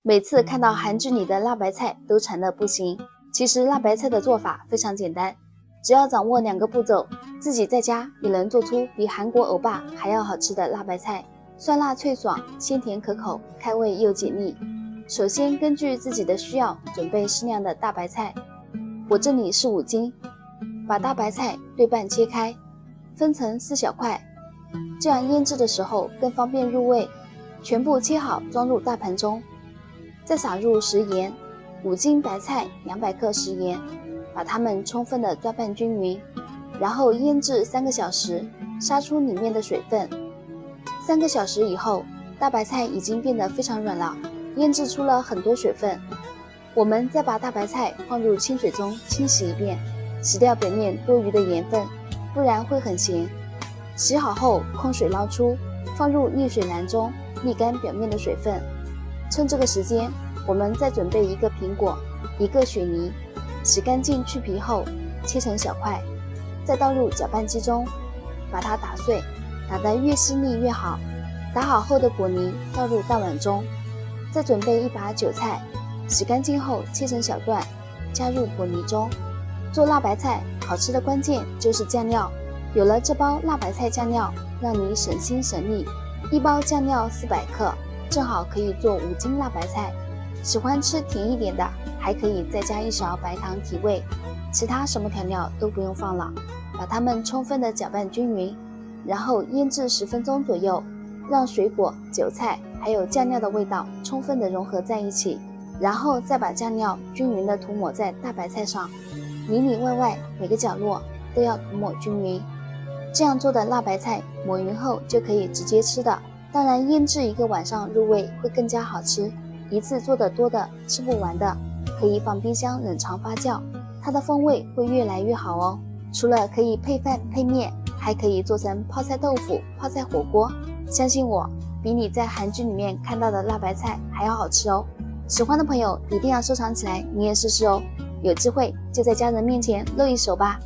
每次看到韩剧里的辣白菜都馋得不行。其实辣白菜的做法非常简单，只要掌握2个步骤，自己在家也能做出比韩国欧巴还要好吃的辣白菜，酸辣脆爽，鲜甜可口，开胃又解腻。首先根据自己的需要准备适量的大白菜，我这里是5斤，把大白菜对半切开，分成4小块，这样腌制的时候更方便入味。全部切好装入大盆中，再撒入食盐，5斤白菜200克食盐，把它们充分的抓拌均匀，然后腌制3个小时，杀出里面的水分。3个小时以后，大白菜已经变得非常软了，腌制出了很多水分。我们再把大白菜放入清水中清洗一遍，洗掉表面多余的盐分，不然会很咸。洗好后控水捞出，放入沥水篮中沥干表面的水分。趁这个时间，我们再准备1个苹果，1个雪梨，洗干净去皮后切成小块，再倒入搅拌机中，把它打碎，打得越细腻越好。打好后的果泥倒入大碗中，再准备1把韭菜，洗干净后切成小段，加入果泥中。做辣白菜好吃的关键就是酱料，有了这包辣白菜酱料，让你省心省力。1包酱料400克，正好可以做5斤辣白菜。喜欢吃甜一点的，还可以再加1勺白糖提味，其他什么调料都不用放了。把它们充分的搅拌均匀，然后腌制10分钟左右，让水果、韭菜还有酱料的味道充分的融合在一起，然后再把酱料均匀的涂抹在大白菜上，里里外外每个角落都要涂抹均匀。这样做的辣白菜抹匀后就可以直接吃的，当然腌制1个晚上入味会更加好吃。一次做得多的吃不完的，可以放冰箱冷藏发酵，它的风味会越来越好哦。除了可以配饭配面，还可以做成泡菜豆腐、泡菜火锅，相信我，比你在韩剧里面看到的辣白菜还要好吃哦。喜欢的朋友一定要收藏起来，你也试试哦。有机会就在家人面前露一手吧。